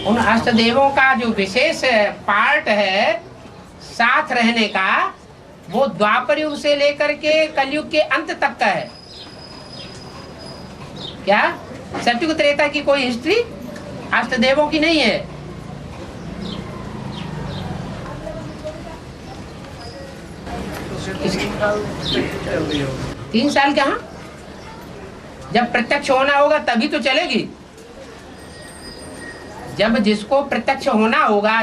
उन अष्ट देवों का जो विशेष पार्ट है साथ रहने का, वो द्वापर युग से लेकर के कलयुग के अंत तक का है। क्या सतयुग त्रेता की कोई हिस्ट्री अष्ट देवों की नहीं है। तीन साल कहाँ, जब प्रत्यक्ष होना होगा तभी तो चलेगी। जब जिसको प्रत्यक्ष होना होगा,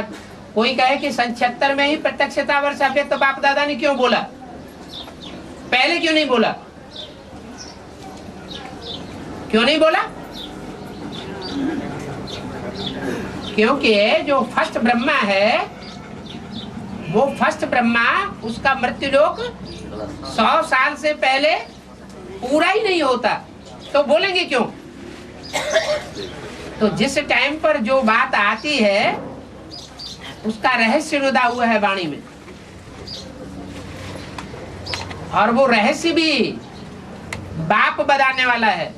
कोई कहे कि सन 76 में ही प्रत्यक्षता वर्ष अव्यक्त तो बाप दादा ने क्यों बोला, पहले क्यों नहीं बोला, क्यों नहीं बोला? क्योंकि जो फर्स्ट ब्रह्मा है, वो फर्स्ट ब्रह्मा, उसका मृत्युलोक 100 साल से पहले पूरा ही नहीं होता, तो बोलेंगे क्यों? तो जिस टाइम पर जो बात आती है उसका रहस्य रुदा हुआ है वाणी में, और वो रहस्य भी बाप बताने वाला है।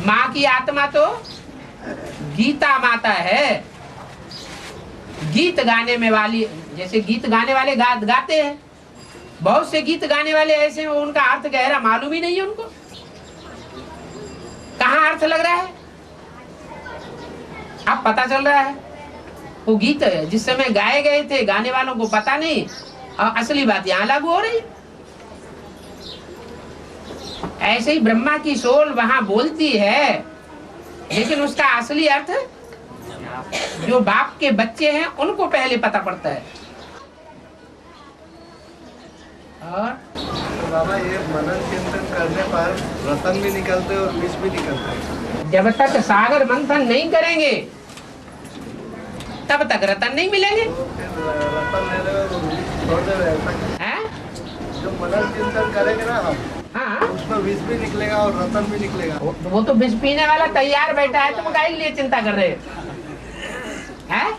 माँ की आत्मा तो गीता माता है, गीत गाने में वाली, जैसे गीत गाने वाले गाते हैं, बहुत से गीत गाने वाले ऐसे हैं उनका अर्थ गहरा मालूम ही नहीं है उनको, कहाँ अर्थ लग रहा है अब पता चल रहा है। वो गीत जिस समय गाए गए थे गाने वालों को पता नहीं, और असली बात यहाँ लागू हो रही। ऐसे ही ब्रह्मा की सोल वहां बोलती है, लेकिन उसका असली अर्थ जो बाप के बच्चे हैं उनको पहले पता पड़ता है। और बाबा ये मनन चिंतन करने पर रतन भी निकलते और विष भी निकलते। जब तक सागर मंथन नहीं करेंगे तब तक रतन नहीं मिलेंगे। रतन है जो मनन चिंतन करेंगे ना हम, हाँ, उसमें विष भी निकलेगा और रतन भी निकलेगा। वो तो विष पीने वाला तैयार बैठा है, तुम काहे के लिए चिंता कर रहे हैं?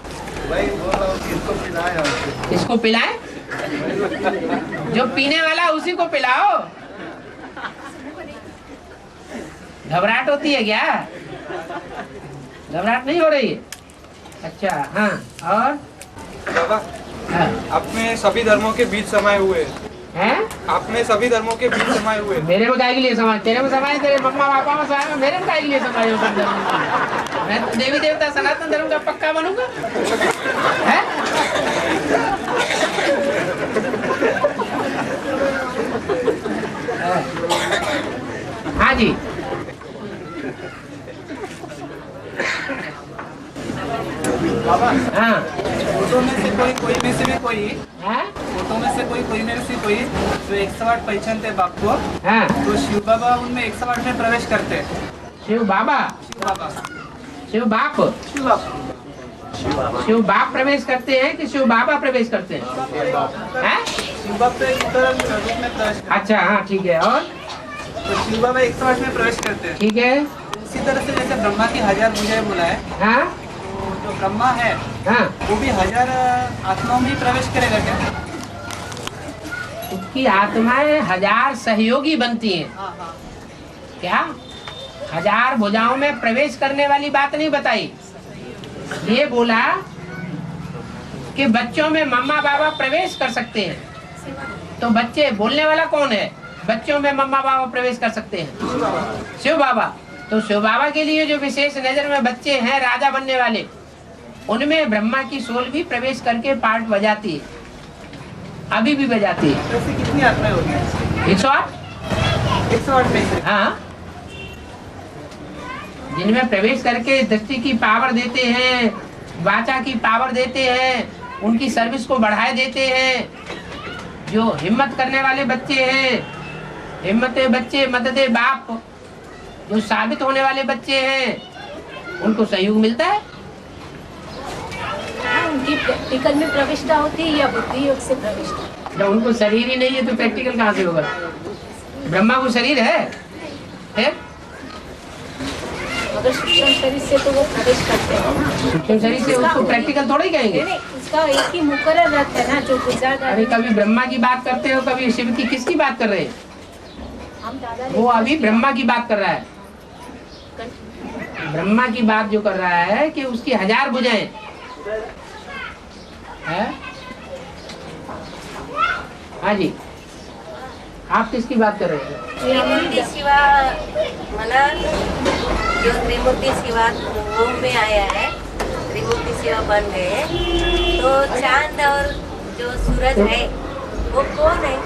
भाई बोल रहा हूँ किसको पिलाए, किसको पिलाए? जो पीने वाला उसी को पिलाओ। घबराहट होती है क्या? घबराहट नहीं हो रही है? अच्छा, हाँ। और बाबा, हाँ। अपने सभी धर्मों के बीच समाये हुए हैं? अपने सभी धर्मों के बीच समाये हुए। मेरे में काहे के लिए समाये? तेरे में समाये, तेरे मम्मा पापा में समाये, मेरे में काहे के लिए समाये हो सब धर्म? मैं तो देवी देवता सनातन धर्म का पक्का बनूंगा। है? हाँ जी, बाबा, हाँ, फोटो में से कोई में से भी कोई, हाँ, फोटो में से कोई में से कोई जो 108 पहचानते बाप को, हाँ। तो शिव बाबा उनमें 108 में प्रवेश करते हैं। शिव बाबा, शिव बाबा, शिव बाप, शिव बाबा, शिव बाप प्रवेश करते हैं कि शिव बाबा प्रवेश करते हैं? हैं? शिव बाबा तो एक उतर रूप में प्रवेश करते अच्छा, हाँ, ठीक है। और हैं। तो शिव बाबा 108 में प्रवेश करते हैं। ठीक है, इसी तरह से जैसे ब्रह्मा की 1000 भुजाएं बोला है, हाँ, तो जो ब्रह्मा है हाँ, वो भी 1000 आत्माओं में प्रवेश करेगा क्या? उसकी आत्माएं 1000 सहयोगी बनती हैं। हाँ हाँ, क्या 1000 भुजाओं में प्रवेश करने वाली बात नहीं बताई, ये बोला कि बच्चों में मम्मा बाबा प्रवेश कर सकते हैं। तो बच्चे, बोलने वाला कौन है? बच्चों में मम्मा बाबा प्रवेश कर सकते हैं, शिव बाबा। तो शिव बाबा के लिए जो विशेष नजर में बच्चे हैं राजा बनने वाले, उनमें ब्रह्मा की सोल भी प्रवेश करके पार्ट बजाती है, अभी भी बजाती है। तो ऐसी कितनी आत्माएं होगी? 108। 108 में से। हाँ, जिनमें प्रवेश करके दृष्टि की पावर देते हैं, वाचा की पावर देते हैं, उनकी सर्विस को बढ़ाए देते हैं। जो हिम्मत करने वाले बच्चे हैं, हिम्मते बच्चे मददे बाप, जो साबित होने वाले बच्चे हैं, उनको सहयोग मिलता है। उनकी प्रैक्टिकल में प्रविष्टा होती है या बुद्धि योग से प्रविष्टा? जब उनको शरीर ही नहीं है तो प्रैक्टिकल कहाँ से होगा? ब्रह्मा को शरीर है? अगर सूक्ष्म शरीर से तो वो प्रवेश करते हैं ना। सूक्ष्म शरीर से उसको प्रैक्टिकल थोड़ा ही कहेंगे। नहीं, उसका एक ही मुकर्रर रहता है ना, जो गुजरात। अरे कभी ब्रह्मा की बात करते हो, कभी शिव की, किसकी बात कर रहे हैं? हम दादा वो अभी ब्रह्मा की बात कर रहा है। ब्रह्मा की बात जो कर रहा है कि उसकी 1000 भुजाएं है। हाँ जी, आप किसकी बात कर रहे हैं? त्रिमूर्ति शिवा मला जो त्रिमूर्ति शिवा ओम में आया है, त्रिमूर्ति शिवा बन गए, तो चांद और जो सूरज है वो कौन है?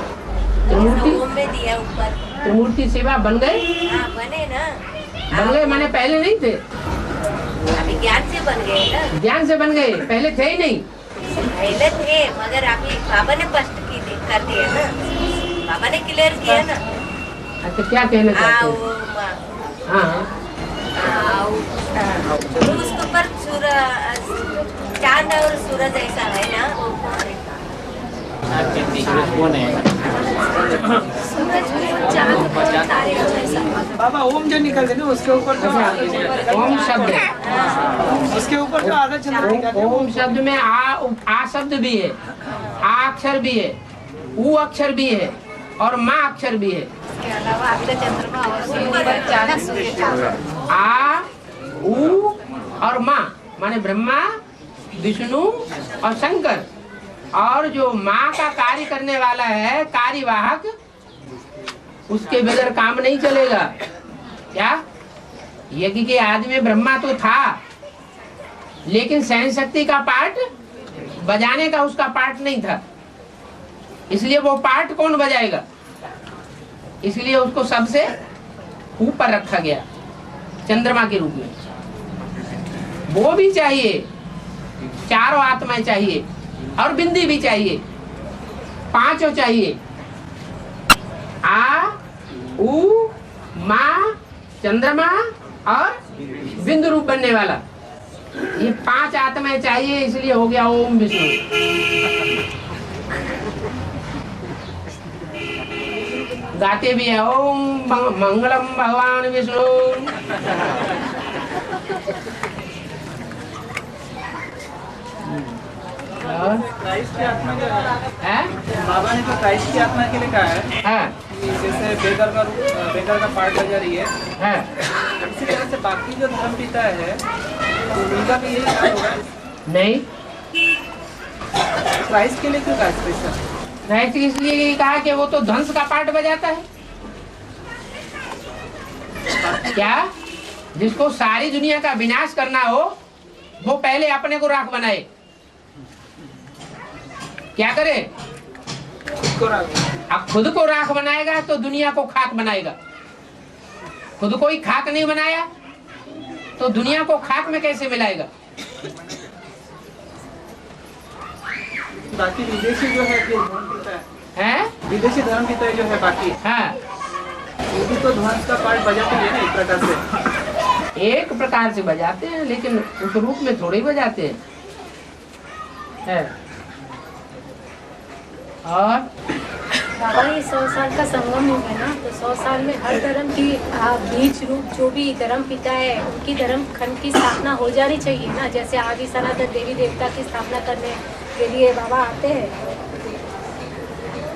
त्रिमूर्ति ओम में दिया ऊपर। त्रिमूर्ति सेवा बन गए? हाँ बने ना। बन गए माने पहले नहीं थे? अभी ज्ञान से बन गए ना। ज्ञान से बन गए, पहले थे ही नहीं। पहले थे मगर अभी बाबा ने स्पष्ट कर दिया ना, बाबा ने क्लियर किया ना। अच्छा, क्या कहना चाहते हैं? हाँ, तो उसके ऊपर चांद और सूरज ऐसा है ना, वो कौन है? सूरज में चांद और तारे जैसा। बाबा ओम जो निकलते ना उसके ऊपर तो ओम शब्द है। उसके ऊपर तो आधा चंद्र निकलते हैं। ओम शब्द में आ शब्द भी है, आ अक्षर भी है, ऊ अक्षर भी है और माँ अक्षर भी है। इसके अलावा आपका चंद्रमा और चांद आ, ऊ और माँ माने ब्रह्मा, विष्णु और शंकर। और जो माँ का कार्य करने वाला है कार्यवाहक, उसके बगैर काम नहीं चलेगा। क्या यज्ञ के आदि में ब्रह्मा तो था, लेकिन सहन शक्ति का पार्ट, बजाने का उसका पार्ट नहीं था, इसलिए वो पार्ट कौन बजाएगा, इसलिए उसको सबसे ऊपर रखा गया चंद्रमा के रूप में। वो भी चाहिए, चारों आत्माएं चाहिए और बिंदी भी चाहिए, पांचों चाहिए। आ, ऊ, माँ, चंद्रमा और बिंदु रूप बनने वाला, ये 5 आत्माएं चाहिए, इसलिए हो गया ओम विष्णु। गाते भी है ओम मंगलम भगवान विष्णु। क्राइस्ट की आत्मा जो है? बाबा ने तो क्राइस्ट की आत्मा के लिए कहा है है? कि जैसे बेगर का पार्ट बजा रही है, इसी तरह से बाकी जो धर्म पिता है तो उनका भी यही काम होगा। नहीं, क्राइस्ट के लिए क्यों कहा स्पेशल? क्राइस्ट इसलिए कहा कि वो तो ध्वंस का पार्ट बजाता है। क्या जिसको सारी दुनिया का विनाश करना हो, वो पहले अपने को राख बनाए। क्या करे? अब खुद को राख बनाएगा तो दुनिया को खाक बनाएगा। खुद को ही खाक नहीं बनाया तो दुनिया को खाक में कैसे मिलाएगा? बाकी विदेशी जो है फिर धर्म पिता है? विदेशी धर्म पिता जो है बाकी, हाँ, वो भी तो ध्वंस का पार्ट बजाते हैं ना एक प्रकार से। एक प्रकार से बजाते हैं, लेकिन उस रूप में थोड़े ही बजाते हैं। है। और बाबा ये 100 साल का संगम हो गया ना, तो 100 साल में हर धर्म की बीज रूप जो भी धर्म पिता है उनकी धर्म खंड की स्थापना हो जानी चाहिए ना। जैसे आदि सनातन देवी देवता की स्थापना करने के लिए बाबा आते हैं,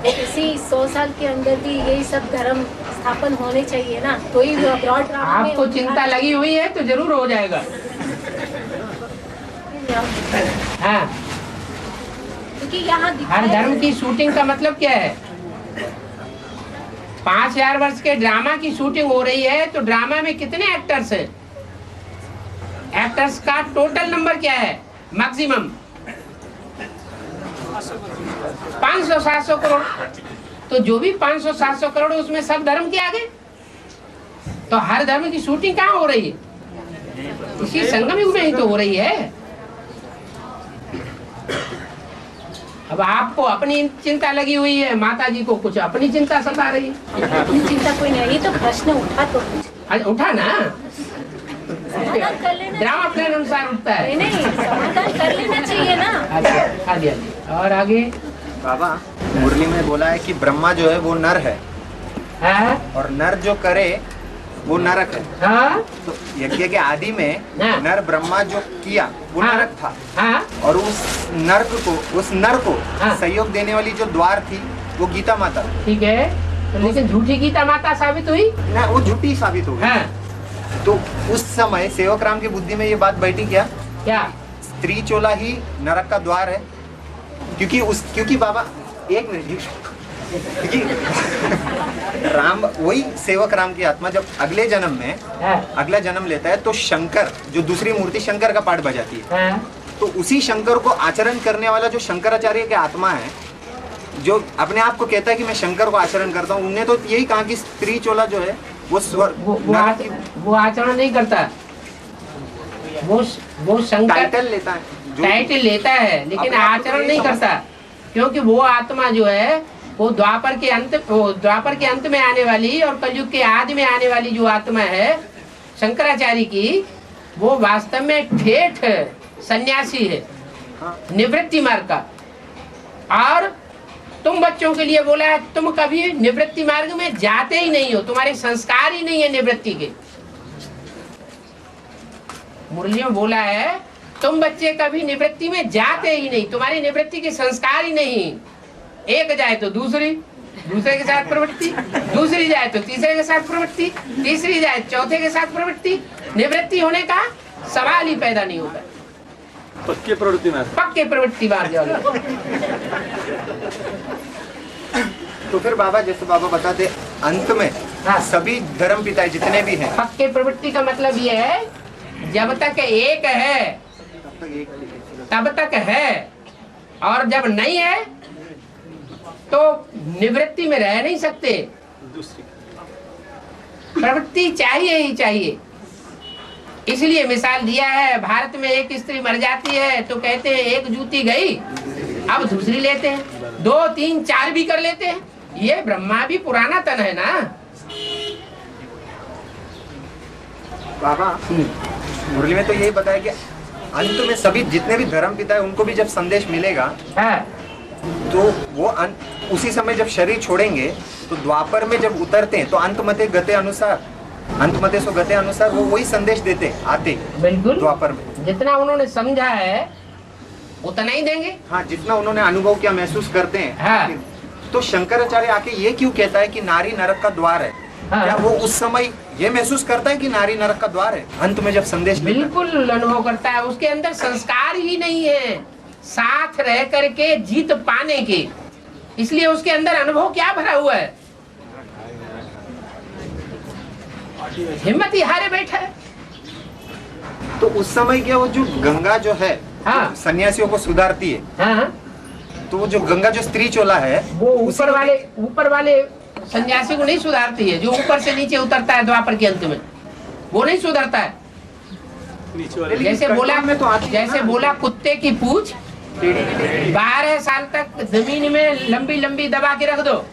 तो इसी 100 साल के अंदर भी यही सब धर्म स्थापन होने चाहिए ना। तो ही ब्रॉड ड्रामा में आपको चिंता लगी हुई है तो जरूर हो जाएगा। हाँ, क्योंकि यहाँ हर धर्म की शूटिंग का मतलब क्या है? 5000 वर्ष के ड्रामा की शूटिंग हो रही है, तो ड्रामा में कितने एक्टर्स हैं? एक्टर्स का टोटल नंबर क्या है मैक्सिमम? 500-700 करोड़। तो जो भी 500-700 करोड़, उसमें सब धर्म के आगे। तो हर धर्म की शूटिंग कहाँ हो रही है? इसी संगम युग में ही तो हो रही है। अब आपको अपनी चिंता लगी हुई है, माता जी को कुछ अपनी चिंता सता रही है। अपनी चिंता कोई नहीं, ये तो प्रश्न उठा तो कुछ आज उठा ना, समाधान कर लेना। ड्रामा प्लान अनुसार उठता है। नहीं समाधान कर लेना चाहिए ना। हाँ जी। और आगे बाबा मुरली में बोला है कि ब्रह्मा जो है वो नर है है? और नर जो करे वो नरक है। हाँ? तो यज्ञ के आदि में हाँ। नर ब्रह्मा जो किया वो हाँ। नरक था। हाँ? और उस नर को हाँ। सहयोग देने वाली जो द्वार थी वो गीता माता। ठीक है, तो लेकिन झूठी गीता माता साबित हुई। ना वो झूठी साबित हो गई। हाँ, तो उस समय सेवक राम की बुद्धि में ये बात बैठी क्या क्या स्त्री चोला ही नरक का द्वार है? क्योंकि बाबा एक मिनट, क्योंकि राम वही सेवक राम की आत्मा जब अगले जन्म में अगला जन्म लेता है तो शंकर जो दूसरी मूर्ति शंकर का पाठ बजाती है, तो उसी शंकर को आचरण करने वाला जो शंकराचार्य के आत्मा है, जो अपने आप को कहता है कि मैं शंकर को आचरण करता हूँ, उनने तो यही कहा कि स्त्री चोला जो है वो वो आचरण नहीं करता, वो शंकर टाइटल लेता है, टाइटल लेता है लेकिन आचरण नहीं करता, क्योंकि वो आत्मा जो है वो द्वापर के अंत में आने वाली और कलयुग के आदि में आने वाली जो आत्मा है शंकराचार्य की, वो वास्तव में ठेठ सन्यासी है, निवृत्ति मार्ग का। और तुम बच्चों के लिए बोला है तुम कभी निवृत्ति मार्ग में जाते ही नहीं हो, तुम्हारे संस्कार ही नहीं है निवृत्ति के। मुरली में बोला है तुम बच्चे कभी निवृत्ति में जाते ही नहीं, तुम्हारी निवृत्ति के संस्कार ही नहीं। एक जाए तो दूसरे के साथ प्रवृत्ति, दूसरी जाए तो तीसरे के साथ प्रवृत्ति, तीसरी जाए चौथे के साथ प्रवृत्ति, निवृत्ति होने का सवाल ही पैदा नहीं होता। पक्के प्रवृत्ति मार्ग वाले। तो फिर बाबा जैसे बाबा बताते अंत में सभी धर्म पिता जितने भी हैं, पक्के प्रवृत्ति का मतलब ये है जब तक एक है तब तक है, और जब नहीं है तो निवृत्ति में रह नहीं सकते, प्रवृत्ति चाहिए ही चाहिए। इसलिए मिसाल दिया है, भारत में एक स्त्री मर जाती है तो कहते हैं एक जूती गई, अब दूसरी लेते हैं, 2, 3, 4 भी कर लेते हैं। ये ब्रह्मा भी पुराना तन है ना बाबा। मुरली में तो यही बताया कि अंत में सभी जितने भी धर्म पिता है उनको भी जब संदेश मिलेगा तो वो उसी समय जब शरीर छोड़ेंगे तो द्वापर में जब उतरते हैं तो अंतमते गते अनुसार वो वही संदेश देते आते बिल्कुल द्वापर में। जितना उन्होंने समझा है उतना ही देंगे। हाँ, जितना उन्होंने अनुभव किया महसूस करते हैं। हाँ। तो शंकराचार्य आके ये क्यों कहता है कि नारी नरक का द्वार है? हाँ। क्या वो उस समय ये महसूस करता है कि नारी नरक का द्वार है? अंत में जब संदेश बिल्कुल अनुभव करता है, उसके अंदर संस्कार ही नहीं है साथ रह करके जीत पाने के, इसलिए उसके अंदर अनुभव क्या भरा हुआ है, हिम्मत ही हारे बैठा है। तो उस समय क्या वो जो गंगा जो है हाँ। सन्यासियों को सुधारती है। हाँ। तो वो जो गंगा जो स्त्री चोला है वो ऊपर वाले सन्यासी को नहीं सुधारती है, जो ऊपर से नीचे उतरता है द्वापर के अंत में, वो नहीं सुधरता है। जैसे बोला कुत्ते की पूंछ 12 साल तक जमीन में लंबी लंबी दबा के रख दो,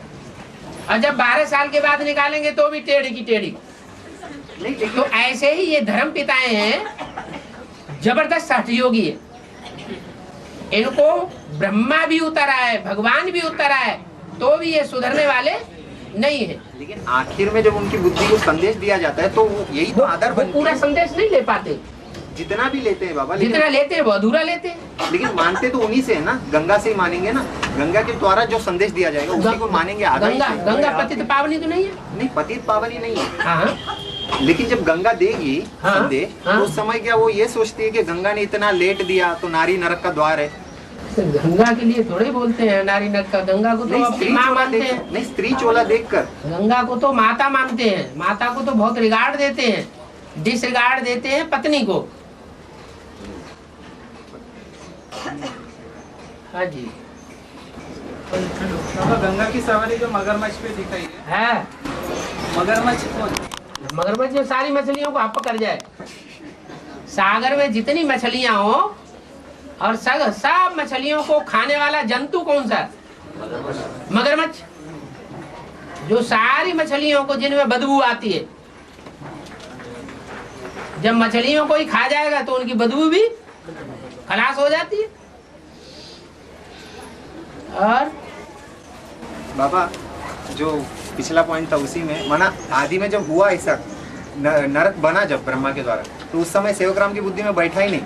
और जब 12 साल के बाद निकालेंगे तो भी टेढ़ी की टेढ़ी। तो ऐसे ही ये धर्म पिताएं हैं, जबरदस्त हठयोगी है, इनको ब्रह्मा भी उतरा है, भगवान भी उतरा है, तो भी ये सुधरने वाले नहीं है। लेकिन आखिर में जब उनकी बुद्धि को संदेश दिया जाता है तो यही तो आधार बनती है। पूरा संदेश नहीं ले पाते, जितना भी लेते हैं बाबा, जितना लेते हैं वो अधूरा लेते हैं। लेकिन मानते तो उन्हीं से है ना, गंगा से ही मानेंगे ना, गंगा के द्वारा जो संदेश दिया जाएगा उसी को मानेंगे। गंगा पतित पावनी तो नहीं है? नहीं, पतित पावनी नहीं है। हाँ। लेकिन जब गंगा देगी संदेश तो उस समय क्या वो ये सोचती है कि गंगा ने इतना लेट दिया तो नारी नरक का द्वार है। गंगा के लिए थोड़े बोलते हैं नारी नरक का, गंगा को तो अपनी माँ मानते हैं। नहीं, स्त्री चोला देखकर गंगा को तो माता मानते हैं, माता को तो बहुत रिगार्ड देते हैं, डिसरिगार्ड देते हैं पत्नी को। हाँ जी। गंगा की सवारी जो मगरमच्छ पे दिखाई है, मगरमच्छ कौन? मगरमच्छ जो सारी मछलियों को आप पकड़ जाए, सागर में जितनी मछलियां हो और सब मछलियों को खाने वाला जंतु कौन सा? मगरमच्छ। जो सारी मछलियों को जिनमें बदबू आती है, जब मछलियों को ही खा जाएगा तो उनकी बदबू भी खलास हो जाती है। और बाबा जो पिछला पॉइंट था उसी में माना आदि में जब हुआ ऐसा नरक बना जब ब्रह्मा के द्वारा, तो उस समय सेवक राम की बुद्धि में बैठा ही नहीं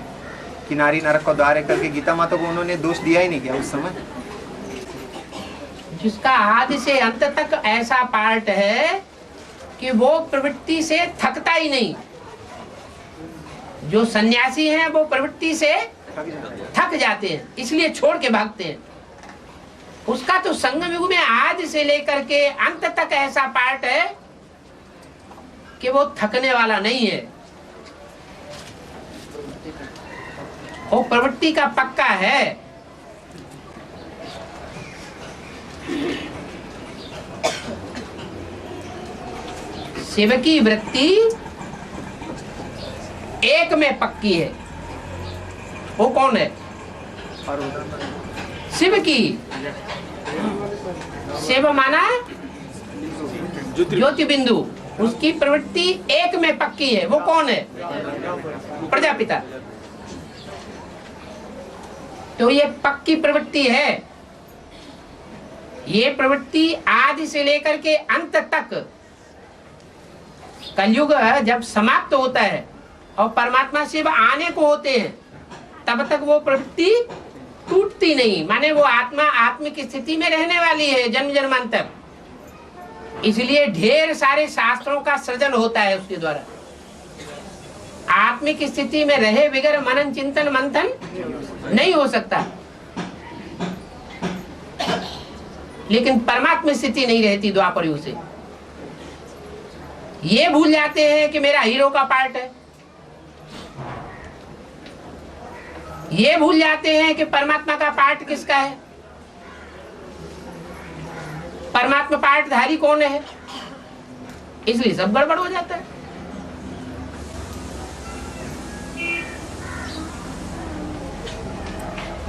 कि नारी नरक का द्वार है करके गीता माता को उन्होंने दोष दिया ही नहीं क्या उस समय? जिसका आदि से अंत तक ऐसा पार्ट है कि वो प्रवृत्ति से थकता ही नहीं, जो सन्यासी हैं वो प्रवृत्ति से थक जाते हैं, इसलिए छोड़ के भागते हैं। उसका तो संगम युग में आज से लेकर के अंत तक ऐसा पार्ट है कि वो थकने वाला नहीं है, वो प्रवृत्ति का पक्का है। शिव की वृत्ति एक में पक्की है। वो कौन है? शिव की। शिव माना ज्योति बिंदु, उसकी प्रवृत्ति एक में पक्की है। वो कौन है? प्रजापिता। तो ये पक्की प्रवृत्ति है। ये प्रवृत्ति आदि से लेकर के अंत तक, कलयुग जब समाप्त होता है और परमात्मा शिव आने को होते हैं, तब तक वो प्रवृत्ति टूटती नहीं। माने वो आत्मा आत्मिक स्थिति में रहने वाली है जन्म जन्मांतर। इसलिए ढेर सारे शास्त्रों का सृजन होता है उसके द्वारा। आत्मिक स्थिति में रहे बगैर मनन चिंतन मंथन नहीं हो सकता। लेकिन परमात्मा स्थिति नहीं रहती द्वापर युग से। ये भूल जाते हैं कि मेरा हीरो का पार्ट है, ये भूल जाते हैं कि परमात्मा का पार्ट किसका है, परमात्मा पार्टधारी कौन है। इसलिए सब गड़बड़ हो जाता है।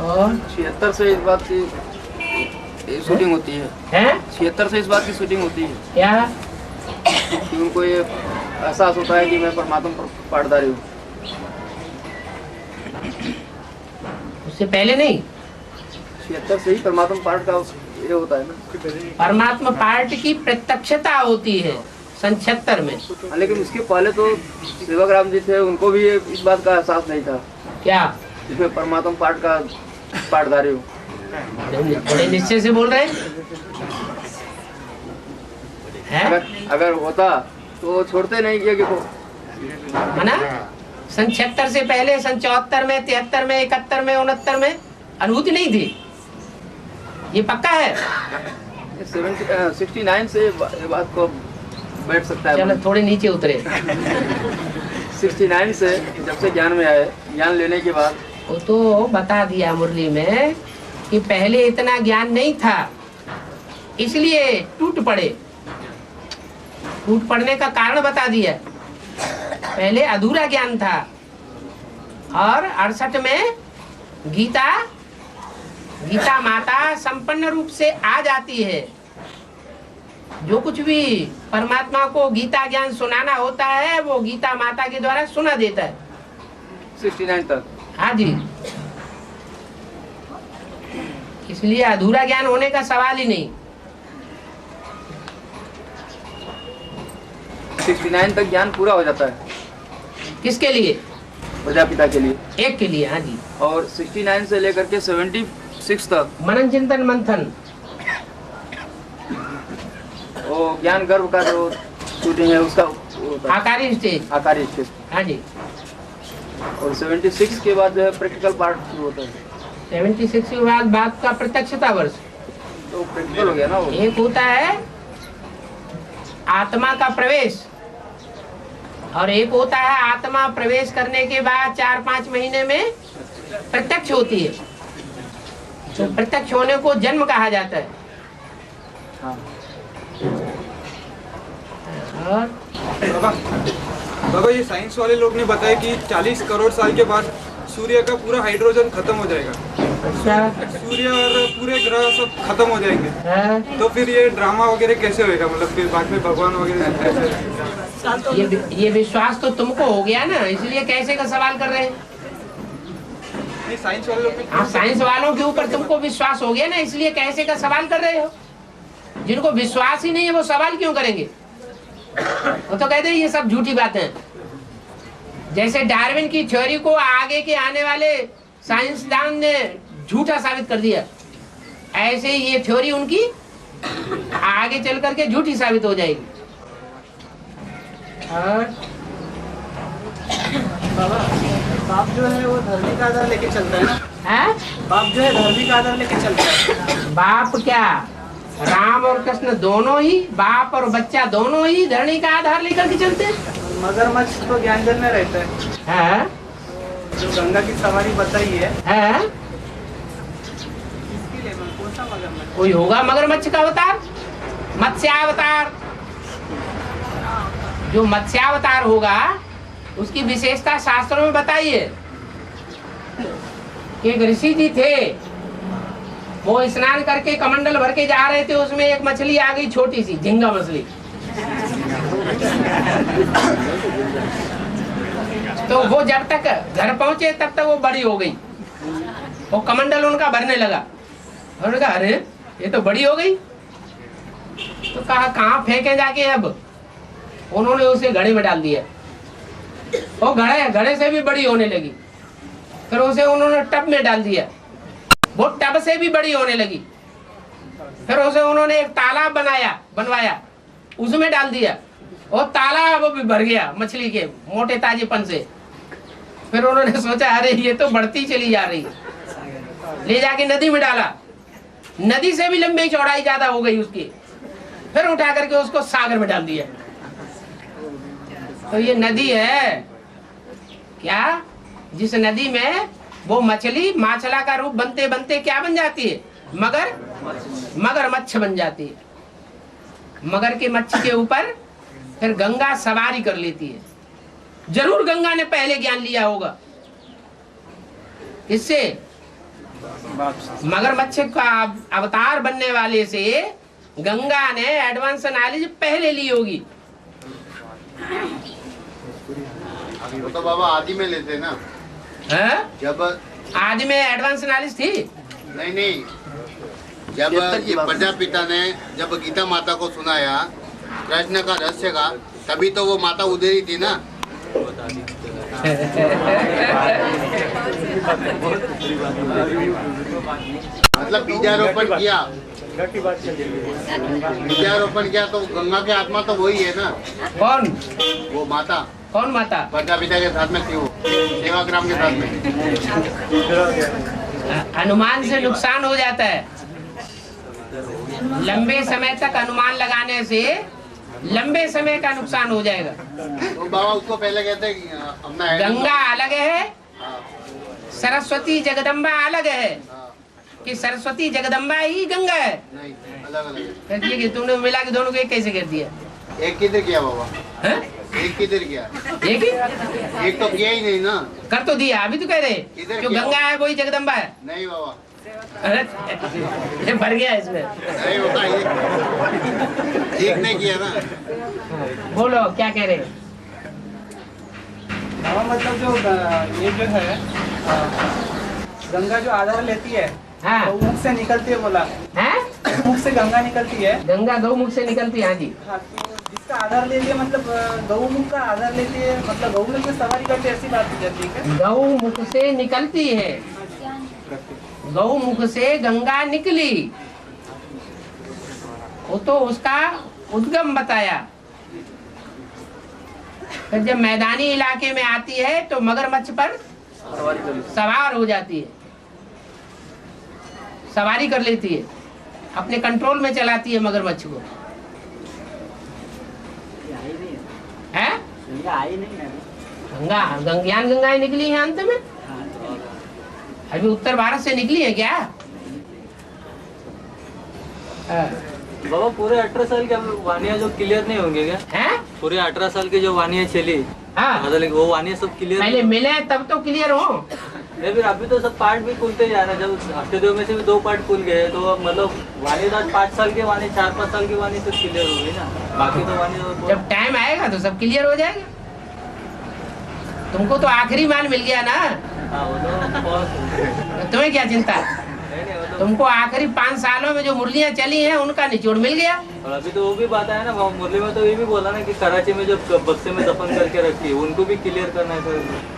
और 76 से इस बात की शूटिंग होती है, 76 से इस बात की शूटिंग होती है क्या कि उनको ये एहसास होता है कि मैं परमात्मा पार्टधारी हूँ। उससे पहले नहीं, 76 से ही परमात्मा पार्ट का ये होता है ना। परमात्मा पार्ट की प्रत्यक्षता होती है 76 में। लेकिन उसके पहले तो सेवक राम जी थे, उनको भी इस बात का एहसास नहीं था क्या जिसमें परमात्मा पार्ट का पार्टधारी हूँ। बड़े निश्चय से बोल रहे हैं। अगर होता तो छोड़ते नहीं किया कि मना 76 से पहले 74 में 73 में 71 में 69 में अनुभूति नहीं थी, ये पक्का है। 69 से ये बात को बैठ सकता है। चलो थोड़े नीचे उतरे। 69 से जब से ज्ञान में आए, ज्ञान लेने के बाद वो तो बता दिया मुरली में कि पहले इतना ज्ञान नहीं था, इसलिए टूट पड़े। टूट पड़ने का कारण बता दिया। पहले अधूरा ज्ञान था और 68 में गीता माता संपन्न रूप से आ जाती है। जो कुछ भी परमात्मा को गीता ज्ञान सुनाना होता है वो गीता माता के द्वारा सुना देता है 69 तक। हाँ जी, इसलिए अधूरा ज्ञान होने का सवाल ही नहीं। 69 तक ज्ञान पूरा हो जाता है। किसके लिए? प्रजापिता के लिए, एक के लिए। हाँ जी। और 69 से लेकर के 76 तक मनन चिंतन मंथन, वो ज्ञान गर्भ का जो शूटिंग है उसका आकारी स्टेज। आकारी स्टेज। हाँ जी। और 76 के बाद जो है प्रैक्टिकल पार्ट शुरू होता है। 76 के बाद बात का प्रत्यक्षता वर्ष, तो प्रैक्टिकल हो गया ना वो। एक होता है आत्मा का प्रवेश और एक होता है आत्मा प्रवेश करने के बाद 4-5 महीने में प्रत्यक्ष होती है। तो प्रत्यक्ष होने को जन्म कहा जाता है। हाँ। और बाबा ये साइंस वाले लोग ने बताया कि 40 करोड़ साल के बाद सूर्य का पूरा हाइड्रोजन खत्म हो जाएगा। अच्छा। सूर्य और पूरे ग्रह सब खत्म हो जाएंगे। है? तो फिर ये ड्रामा वगैरह कैसे होएगा? मतलब फिर बाद में भगवान वगैरह कैसे? ये विश्वास तो तुमको हो गया ना, इसलिए कैसे का सवाल कर रहे हैं। ये साइंस वाले लोग हाँ, साइंस वालों के ऊपर तुमको विश्वास हो गया ना, इसलिए कैसे का सवाल कर रहे हो। जिनको विश्वास ही नहीं है वो सवाल क्यों करेंगे? वो तो कहते हैं ये सब झूठी बातें हैं। जैसे डार्विन की थ्योरी को आगे के आने वाले साइंसदान ने झूठा साबित कर दिया, ऐसे ही ये थ्योरी उनकी आगे चल करके झूठी साबित हो जाएगी। और बाप जो है वो धर्मी का आधार लेके चलता है ना। हैं? बाप जो है धर्मी का आधार लेके चलता है। बाप क्या, राम और कृष्ण दोनों ही, बाप और बच्चा दोनों ही धरणी का आधार लेकर के चलते हैं। मगरमच्छ तो ज्ञानजल में रहता है। हैं? जो गंगा की सवारी बताई है, हैं? किसके लिए, कौन सा मगरमच्छ? कोई होगा मगरमच्छ का अवतार, मत्स्यावतार। जो मत्स्यावतार होगा उसकी विशेषता शास्त्रों में बताइए। एक ऋषि जी थे, वो स्नान करके कमंडल भर के जा रहे थे, उसमें एक मछली आ गई, छोटी सी झींगा मछली। तो वो जब तक घर पहुंचे तब तक वो बड़ी हो गई। वो कमंडल उनका भरने लगा, उन्होंने कहा अरे ये तो बड़ी हो गई। तो कहा कहाँ फेंके जाके अब? उन्होंने उसे घड़े में डाल दिया। वो घड़े से भी बड़ी होने लगी। फिर उसे उन्होंने टब में डाल दिया, वो टब से भी बड़ी होने लगी। फिर उसे उन्होंने एक तालाब बनवाया, उसमें डाल दिया। वो तालाब भी भर गया मछली के मोटे ताजेपन से। फिर उन्होंने सोचा अरे ये तो बढ़ती चली जा रही है, ले जाके नदी में डाला। नदी से भी लंबी चौड़ाई ज्यादा हो गई उसकी। फिर उठा करके उसको सागर में डाल दिया। तो ये नदी है क्या, जिस नदी में वो मछली माछला का रूप बनते बनते क्या बन जाती है, मगरमच्छ बन जाती है। मगर के मच्छ के ऊपर फिर गंगा सवारी कर लेती है। जरूर गंगा ने पहले ज्ञान लिया होगा। इससे मगरमच्छ का अवतार बनने वाले से गंगा ने एडवांस नॉलेज पहले ली होगी। वो तो बाबा आदि में लेते ना। है? जब आदि में एडवांस नॉलेज थी? नहीं, जब ये प्रजापिता ने जब गीता माता को सुनाया कृष्ण का रहस्य का, तभी तो वो माता उधर ही थी ना। मतलब बीजारोपण किया तो गंगा के आत्मा तो वही है ना। कौन? वो माता। कौन माता? प्रजापिता के साथ में थी वो, सेवाग्राम के साथ में। अनुमान से नुकसान हो जाता है। लंबे समय तक अनुमान लगाने से लंबे समय का नुकसान हो जाएगा। तो बाबा उसको पहले कहते हैं अपना गंगा अलग है, सरस्वती जगदम्बा अलग है। कि सरस्वती जगदम्बा ही गंगा है? नहीं, अलग अलग है। कि तुमने मिला के दोनों को एक कैसे कर दिया? एक किधर किया बाबा? है? एक किधर किया? एक तो किया ही नहीं ना। कर तो दिया, अभी तो कह रहे जो गंगा है वही जगदम्बा है। नहीं बाबा, अरे ये भर गया इसमें। नहीं बाबा, एक नहीं किया ना। बोलो क्या कह रहे? मतलब जो ये जो है गंगा जो आधार लेती है, हाँ, तो मुख से निकलती है, बोला है? मुख से गंगा निकलती है। गंगा गौमुख से निकलती है। हाँ जी। हाँ, तो जिसका आधार ले लिया मतलब गौमुख का आधार लेती है, मतलब गौमुख में सवारी करते, ऐसी बात हो जाती है। गौमुख से निकलती है, गौमुख से गंगा निकली, वो तो उसका उद्गम बताया। फिर जब मैदानी इलाके में आती है तो मगरमच्छ पर सवार हो जाती है, सवारी कर लेती है, अपने कंट्रोल में चलाती है मगरमच्छ को। है? गंगा गंगयान गंगाएं निकली है अंत में। अभी उत्तर भारत से निकली है क्या? बाबा पूरे 18 साल के वानिया जो क्लियर नहीं होंगे क्या? हैं? पूरे 18 साल के जो वानिया चली, हाँ, वो वानिया सब क्लियर पहले मिले तब तो क्लियर हो। नहीं, फिर अभी तो सब पार्ट भी खुलते जा रहे हैं। जब हफ्ते दो में से भी 2 पार्ट खुल गए तो मतलब वानी 5 साल के वानी, 4-5 साल के वानी तो क्लियर हो गई ना। बाकी तो वानी तो जब टाइम आएगा तो सब क्लियर हो जाएगा। तुमको तो आखिरी माल मिल गया ना। हाँ, वो तो तुम्हें क्या चिंता? तुमको आखिरी 5 सालों में जो मुरलियाँ चली हैं उनका निचोड़ मिल गया। और अभी तो वो भी बात है ना, मुरली में तो ये भी बोला ना कि कराची में जो बक्से में दफन करके रखी है उनको भी क्लियर करना है।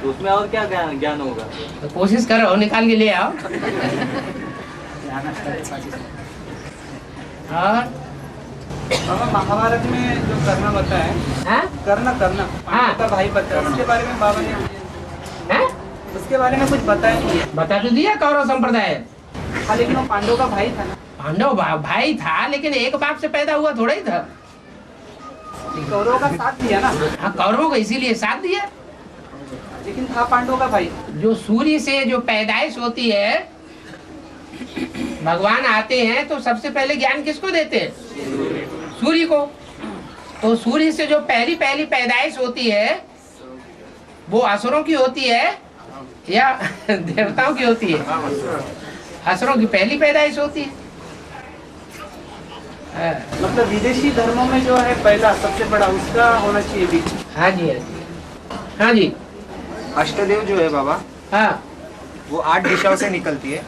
तो उसमें और क्या ज्ञान होगा? तो कोशिश करो, निकाल के ले आओ। और महाभारत में जो करना बताया है, करना हाँ, का भाई बताया, इसके बारे में बाबा ने उसके बारे में कुछ बताया नहीं है। बता तो दिया कौरव संप्रदाय। हाँ, लेकिन वो पांडव का भाई था ना। पांडव भाई था, लेकिन एक बाप से पैदा हुआ थोड़ा ही था। कौरवों का साथ दिया ना। हाँ, कौरवों को इसीलिए साथ दिया, लेकिन था पांडव का भाई। जो सूर्य से जो पैदाइश होती है, भगवान आते हैं तो सबसे पहले ज्ञान किसको देते हैं? सूर्य को। तो सूर्य से जो पहली पैदाइश होती है वो असुरों की होती है या देवताओं की होती है? असुरों की पहली पैदाइश होती है। मतलब विदेशी धर्मों में जो है पहला सबसे बड़ा उसका होना चाहिए बीच। हाँ जी, हाँ जी। अष्टदेव जो है बाबा, हाँ, वो 8 दिशाओं से निकलती है।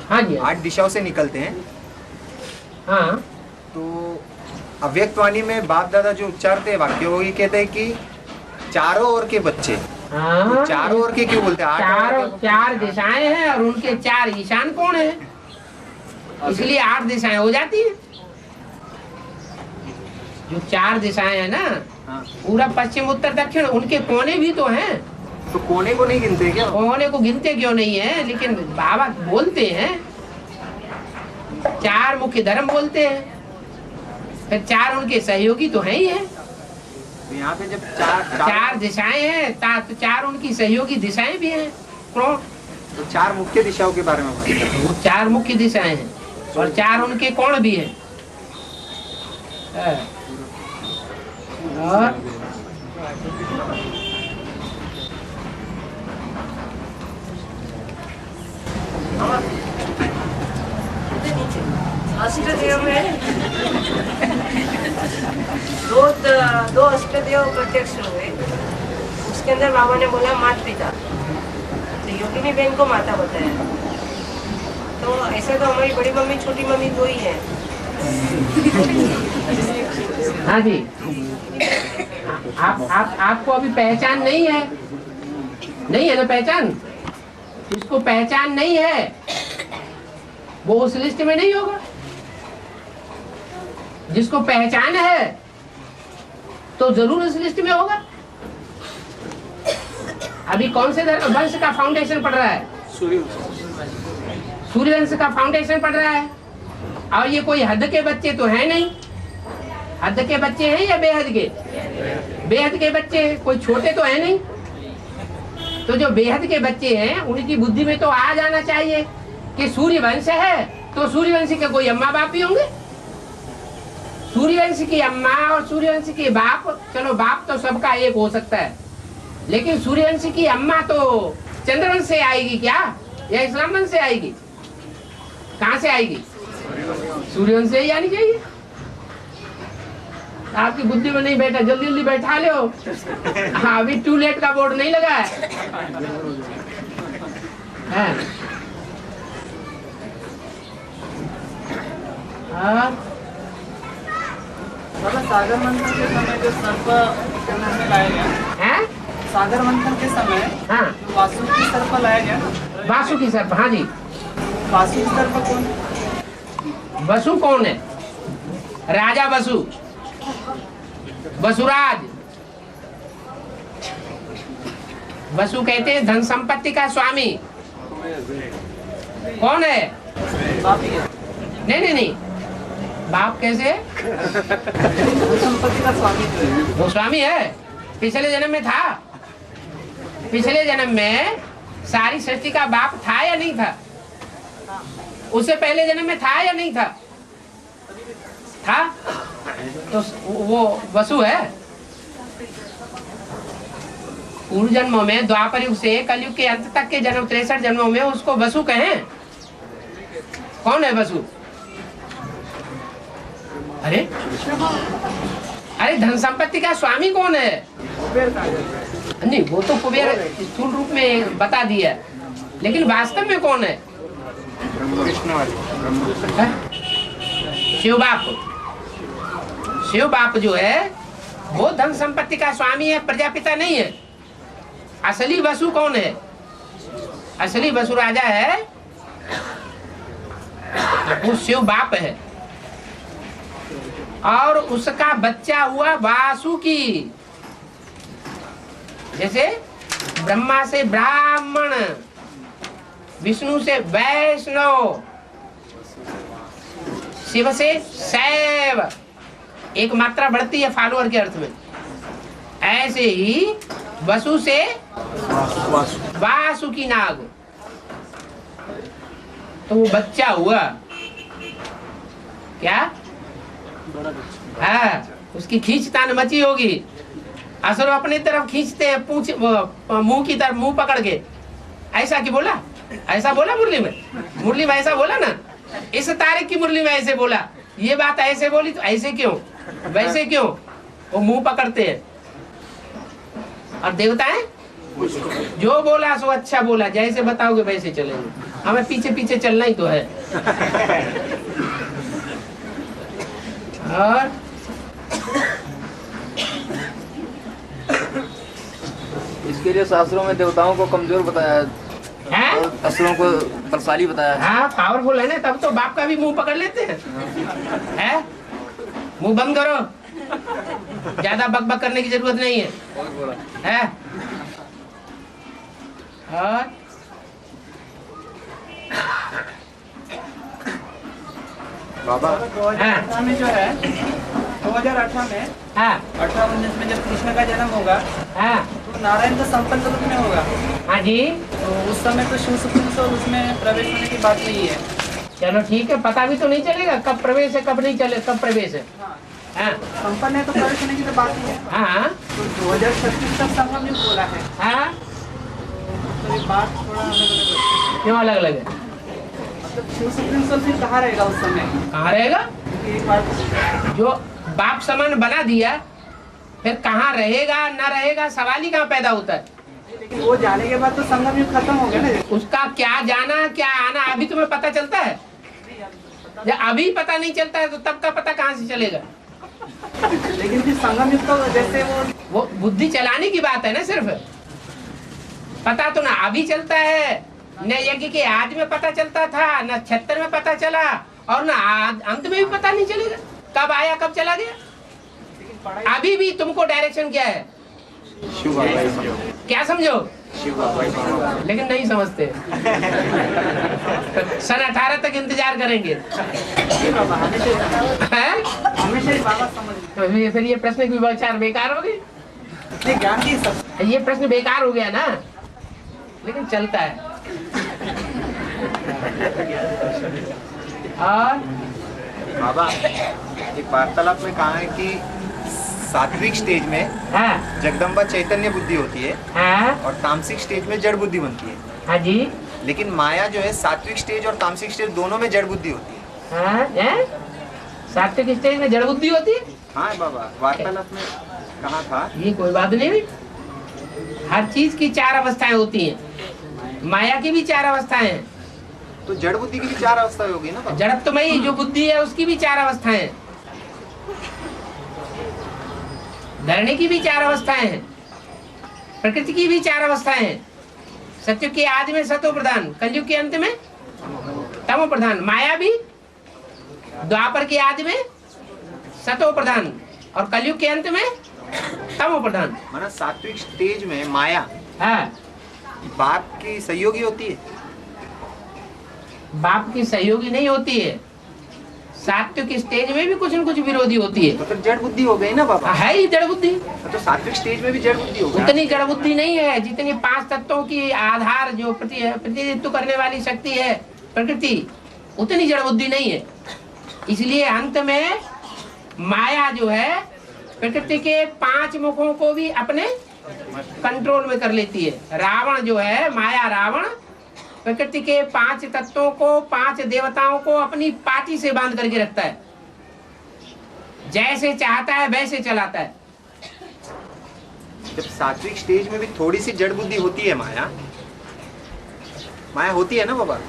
हाँ जी, 8 दिशाओं से निकलते हैं। हाँ। तो अव्यक्तवाणी में बाप दादा जो उच्चारते हैं वाक्य, वो ये कहते हैं कि चारों ओर के बच्चे। हाँ, चारों ओर के क्यों बोलते हैं? 4 दिशाएं हैं और उनके 4 ईशान कोण है, इसलिए 8 दिशाएं हो जाती है। जो 4 दिशाएं हैं ना, पूरा पश्चिम उत्तर दक्षिण, उनके कोने भी तो हैं। तो कोने को नहीं गिनते क्या? कोने को गिनते क्यों नहीं है? लेकिन बाबा बोलते हैं 4 मुख्य धर्म बोलते हैं, फिर 4 उनके सहयोगी तो हैं ही है। यहाँ पे जब 4 दिशाएं हैं तो 4 उनकी सहयोगी दिशाएं भी हैं। कौन? तो 4 मुख्य दिशाओं के बारे में बात करते हैं। 4 मुख्य दिशाएं हैं और 4 उनके कोण भी हैं। और अष्टदेव में दो अष्टदेव प्रत्यक्ष हुए। उसके अंदर बाबा ने बोला माता पिता, तो योगिनी बहन को माता बताया। तो ऐसे तो हमारी बड़ी मम्मी छोटी मम्मी 2 ही है। हाँ जी, आपको अभी पहचान नहीं है ना पहचान? जिसको पहचान नहीं है वो उस लिस्ट में नहीं होगा। जिसको पहचान है तो जरूर उस लिस्ट में होगा। अभी कौन से वंश का फाउंडेशन पढ़ रहा है? सूर्यवंश का फाउंडेशन पढ़ रहा है। और ये कोई हद के बच्चे तो है नहीं। हद के बच्चे हैं या बेहद के? बेहद के बच्चे हैं, कोई छोटे तो है नहीं। तो जो बेहद के बच्चे हैं उनकी बुद्धि में तो आ जाना चाहिए कि सूर्यवंश है तो सूर्यवंश के कोई अम्मा बाप भी होंगे। सूर्यवंश की अम्मा और सूर्यवंश के बाप, चलो बाप तो सबका एक हो सकता है, लेकिन सूर्यवंश की अम्मा तो चंद्रवंश से आएगी क्या या इस्लाम वंश से आएगी? कहाँ से आएगी? सूर्यवंश से ही आनी चाहिए। आपकी बुद्धि में नहीं बैठा, जल्दी जल्दी बैठा लो। हाँ, अभी टू लेट का बोर्ड नहीं लगा है। सागर मंथन के समय जो सर्प में लाया गया है, सागर मंथन के समय हाँ, वासुकी सर्प लाया गया। वासुकी सर्प, हाँ जी। वासुकी सर्प कौन? वसु कौन है? राजा वसु, वसुराज। वसु कहते हैं धन संपत्ति का स्वामी। कौन है? नहीं, बाप कैसे? संपत्ति का स्वामी वो स्वामी है। पिछले जन्म में था। पिछले जन्म में सारी सृष्टि का बाप था या नहीं था? उससे पहले जन्म में था या नहीं था? था। तो वो वसु है। पूर्व जन्मों में द्वापर युग से कलयुग के अंत तक के जन्म 63 जन्मों में उसको वसु कहें। कौन है वसु? अरे धन संपत्ति का स्वामी कौन है? नहीं, वो तो कुबेर स्थूल रूप में बता दिया, लेकिन वास्तव में कौन है? शिव बाप। शिव बाप जो है वो धन संपत्ति का स्वामी है, प्रजापिता नहीं है। असली वसु कौन है? असली वसु राजा है, वो शिव बाप है। और उसका बच्चा हुआ वासुकी। जैसे ब्रह्मा से ब्राह्मण, विष्णु से वैष्णव, शिव से शैव, एक मात्रा बढ़ती है फॉलोअर के अर्थ में। ऐसे ही वसु से वासुकी नाग, तो वो बच्चा हुआ क्या? हाँ, उसकी खींचतान मची होगी। असुर अपनी तरफ खींचते हैं, पूछ मुंह की तरफ, मुंह पकड़ के। ऐसा की बोला, ऐसा बोला मुरली में ऐसा बोला ना, इस तारीख की मुरली में ऐसे बोला, ये बात ऐसे बोली, तो ऐसे क्यों, वैसे क्यों? वो मुंह पकड़ते हैं। और देवताएं जो बोला सो अच्छा बोला, जैसे बताओगे वैसे चलेंगे। हमें पीछे पीछे चलना ही तो है। और इसके लिए शास्त्रों में देवताओं को कमजोर बताया है, और असुरों को बलशाली बताया है। हाँ, पावरफुल है ना, तब तो बाप का भी मुंह पकड़ लेते हैं। है? मुंह बंद करो, ज्यादा बकबक करने की जरूरत नहीं है। और बाबा 2018 में जो है 2018 में 18-19 में जब कृष्ण का जन्म होगा तो नारायण तो संपन्न रूप में होगा। हाँ जी, तो उस समय तो शिव सुप्रीम सोल उसमें प्रवेश होने की बात नहीं है। चलो ठीक है, पता भी तो नहीं चलेगा कब प्रवेश है कब नहीं चले, कब प्रवेश है। हाँ, संपन्न है तो प्रवेश होने की तो बात नहीं है। हाँ, तो 2036 तक संगम युग बोला है। हाँ, तो ये बात थोड़ा अलग अलग है। क्यों अलग अलग है? मतलब शिव सुप्रीम सोल फिर कहाँ रहेगा उस समय? कहाँ रहेगा? एक बात जो बाप समान बना दिया, फिर कहाँ रहेगा ना रहेगा, सवाल ही कहाँ पैदा होता है। लेकिन वो जाने के बाद तो संगम युग खत्म हो गया ना। उसका क्या जाना क्या आना अभी तुम्हें पता चलता है? जब अभी पता नहीं चलता है तो तब का पता कहाँ से चलेगा? लेकिन फिर संगम युग तो जैसे वो बुद्धि चलाने की बात है ना, सिर्फ पता तो ना अभी चलता है, न यज्ञ के आज में पता चलता था, न 76 में पता चला, और न अंत में भी पता नहीं चलेगा कब आया कब चला गया। अभी भी तुमको डायरेक्शन क्या है? क्या समझो? लेकिन नहीं समझते। सन 18 तक इंतजार करेंगे। तो फिर ये प्रश्न की विचार बेकार हो गई, ये प्रश्न बेकार हो गया ना, लेकिन चलता है। और बाबा एक वार्तालाप में कहा है कि सात्विक स्टेज में जगदम्बा चैतन्य बुद्धि होती है और तामसिक स्टेज में जड़ बुद्धि बनती है। हाँ जी, लेकिन माया जो है सात्विक स्टेज और तामसिक स्टेज दोनों में जड़ बुद्धि होती है। हाँ, सात्विक स्टेज में जड़ बुद्धि होती है। हाँ बाबा, वार्तालाप में कहा था। ये कोई बात नहीं, हर चीज की 4 अवस्थाएं होती हैं, माया की भी 4 अवस्थाएं हैं। तो जड़ बुद्धि की भी 4 अवस्थाएं होगी ना? जड़त्वमयी जो बुद्धि है उसकी भी 4 अवस्थाएं हैं, धरणी की भी 4 अवस्थाएं हैं, प्रकृति की भी 4 अवस्थाएं हैं। सत्युग के आदि में सतो प्रधान, कलयुग के अंत में तमो प्रधान, माया भी द्वापर के आदि में सतो प्रधान और कलयुग के अंत में तमो प्रधान। माना सात्विक स्टेज में माया बाप की सहयोगी होती है? बाप की सहयोगी नहीं होती है, सात्विक स्टेज में भी कुछ न कुछ विरोधी होती है। तो फिर जड़ बुद्धि हो गई ना बाबा? है ही जड़ बुद्धि। तो सात्विक स्टेज में भी जड़ बुद्धि होगी? उतनी जड़ बुद्धि नहीं है जितनी 5 तत्वों की आधार जो प्रतिनिधित्व करने वाली शक्ति है प्रकृति, उतनी जड़ बुद्धि नहीं है। इसलिए अंत में माया जो है प्रकृति के 5 मुखों को भी अपने कंट्रोल में कर लेती है। रावण जो है, माया रावण प्रकृति के 5 तत्वों को, 5 देवताओं को अपनी पाटी से बांध करके रखता है, जैसे चाहता है वैसे चलाता है। जब सात्विक स्टेज में भी थोड़ी सी जड़ बुद्धि होती है, माया होती है ना बाबा?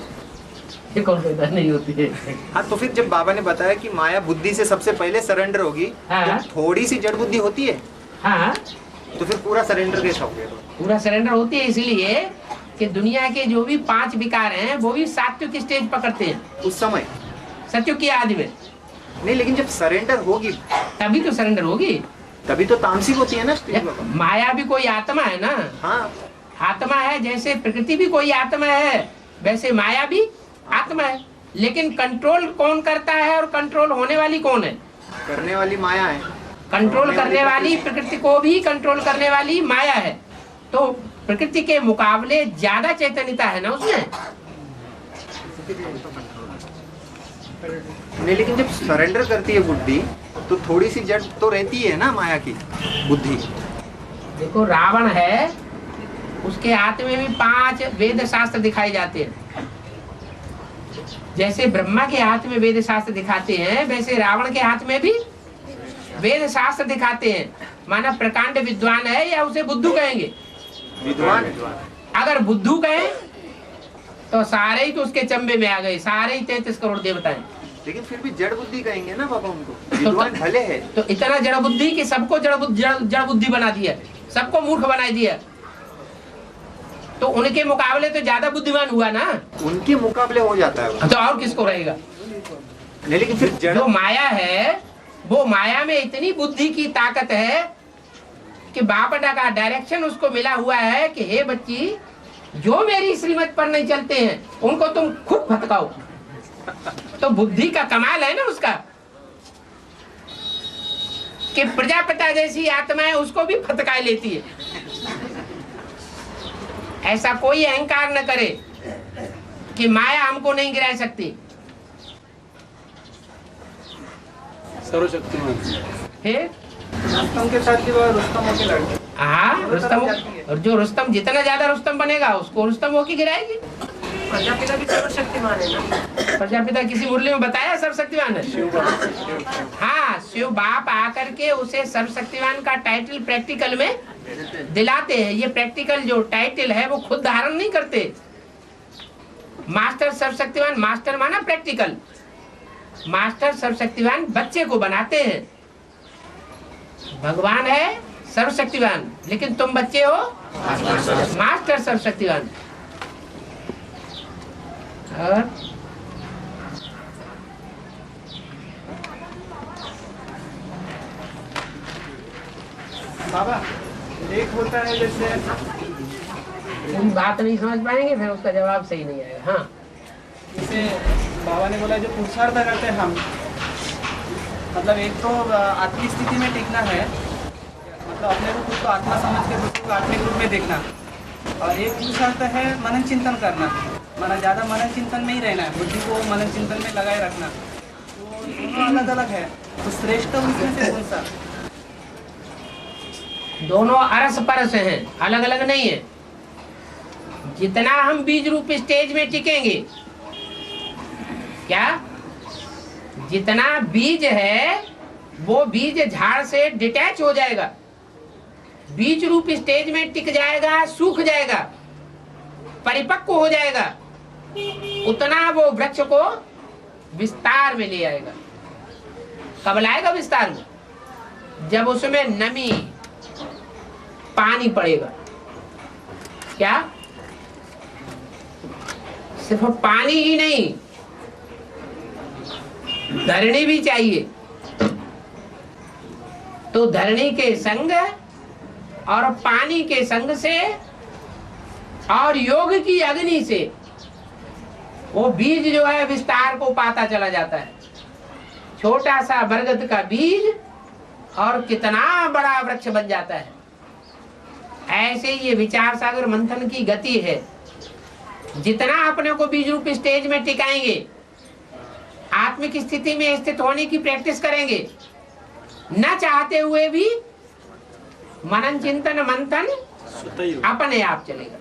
ये कौन कहता है नहीं होती है? हाँ, तो फिर जब बाबा ने बताया कि माया बुद्धि से सबसे पहले सरेंडर होगी, तो थोड़ी सी जड़ बुद्धि होती है। हाँ, तो फिर पूरा सरेंडर कैसा हो गया? पूरा सरेंडर होती है इसलिए कि दुनिया के जो भी 5 विकार हैं वो भी सात्विक स्टेज पकड़ते हैं उस समय, सत्युग की आदि में। नहीं, लेकिन जब सरेंडर होगी तभी तो सरेंडर होगी, तभी तो तामसिक होती है ना स्टेज। माया भी कोई आत्मा है ना। हाँ, आत्मा है, जैसे प्रकृति भी कोई आत्मा है वैसे माया भी आत्मा है। लेकिन कंट्रोल कौन करता है और कंट्रोल होने वाली कौन है? करने वाली माया है। कंट्रोल करने वाली प्रकृति को भी कंट्रोल करने वाली माया है। तो प्रकृति के मुकाबले ज्यादा चैतन्यता है ना उसमें। नहीं, लेकिन जब सरेंडर करती है बुद्धि तो थोड़ी सी जड़ तो रहती है ना माया की बुद्धि। देखो रावण है, उसके हाथ में भी 5 वेद शास्त्र दिखाए जाते हैं। जैसे ब्रह्मा के हाथ में वेद शास्त्र दिखाते हैं वैसे रावण के हाथ में भी वेद शास्त्र दिखाते हैं। माना प्रकांड विद्वान है या उसे बुद्धू कहेंगे? विद्वान। अगर बुद्धू कहें तो सारे ही तो उसके चंबे में आ गए, सारे ही 33 करोड़ देवता हैं। लेकिन फिर भी जड़ बुद्धि कहेंगे ना बाबा उनको। विद्वान भले है तो इतना जड़ बुद्धि कि सबको जड़ बुद्धि बना दिया, सबको मूर्ख बना दिया। तो उनके मुकाबले तो ज्यादा बुद्धिमान हुआ ना। उनके मुकाबले हो जाता है तो और किसको रहेगा? नहीं, लेकिन फिर जड़ जो माया है वो माया में इतनी बुद्धि की ताकत है कि बापटा का डायरेक्शन उसको मिला हुआ है कि हे बच्ची, जो मेरी श्रीमत पर नहीं चलते हैं उनको तुम खुद भटकाओ। तो बुद्धि का कमाल है ना उसका कि प्रजापिता जैसी आत्मा है उसको भी फटकाए लेती है। ऐसा कोई अहंकार न करे कि माया हमको नहीं गिरा सकती। सर्वशक्तिमान फिर रुस्तम के साथ भी वो रुस्तम होके लड़ती है। हाँ, रुस्तम, और जो रुस्तम जितना ज्यादा रुस्तम बनेगा उसको रुस्तम होके गिराएगी। प्रजापिता भी सर्वशक्तिमान है ना। प्रजापिता किसी मुरली में बताया सर्वशक्तिमान है। हाँ, शिव बाप आकर के उसे सर्वशक्तिमान का टाइटल प्रैक्टिकल में दिलाते हैं। ये प्रैक्टिकल जो टाइटल है वो खुद धारण नहीं करते। मास्टर सर्वशक्तिमान, मास्टर माना प्रैक्टिकल, मास्टर सर्वशक्तिमान बच्चे को बनाते हैं। भगवान है सर्वशक्तिवान लेकिन तुम बच्चे हो मास्टर सर्वशक्तिवान। और बाबा एक होता है जैसे तुम बात नहीं समझ पाएंगे फिर उसका जवाब सही नहीं आएगा। हाँ, जैसे बाबा ने बोला जो पुरुषार्थ करते हैं हम, मतलब एक तो आत्मिक स्थिति में टिकना है, मतलब अपने को खुद को आत्मा समझ के दूसरे को आत्मिक रूप में देखना, और एक पुरुषार्थ है मनन चिंतन करना। माना ज़्यादा मनन चिंतन में ही रहना है, बुद्धि को मनन चिंतन में लगाए रखना। तो दोनों अलग अलग है, तो श्रेष्ठ उनमें से कौन सा? दोनों अरस परस हैं, अलग अलग नहीं है। जितना हम बीज रूप स्टेज में टिकेंगे, क्या जितना बीज है वो बीज झाड़ से डिटैच हो जाएगा, बीज रूप स्टेज में टिक जाएगा, सूख जाएगा, परिपक्व हो जाएगा, उतना वो वृक्ष को विस्तार में ले आएगा। कब लाएगा विस्तार में? जब उसमें नमी पानी पड़ेगा। क्या सिर्फ पानी ही नहीं, धरनी भी चाहिए। तो धरनी के संग और पानी के संग से और योग की अग्नि से वो बीज जो है विस्तार को पाता चला जाता है। छोटा सा बरगद का बीज और कितना बड़ा वृक्ष बन जाता है। ऐसे ये विचार सागर मंथन की गति है। जितना अपने को बीज रूप स्टेज में टिकाएंगे, आत्मिक स्थिति में स्थित होने की प्रैक्टिस करेंगे, न चाहते हुए भी मनन चिंतन मंथन अपने आप चलेगा।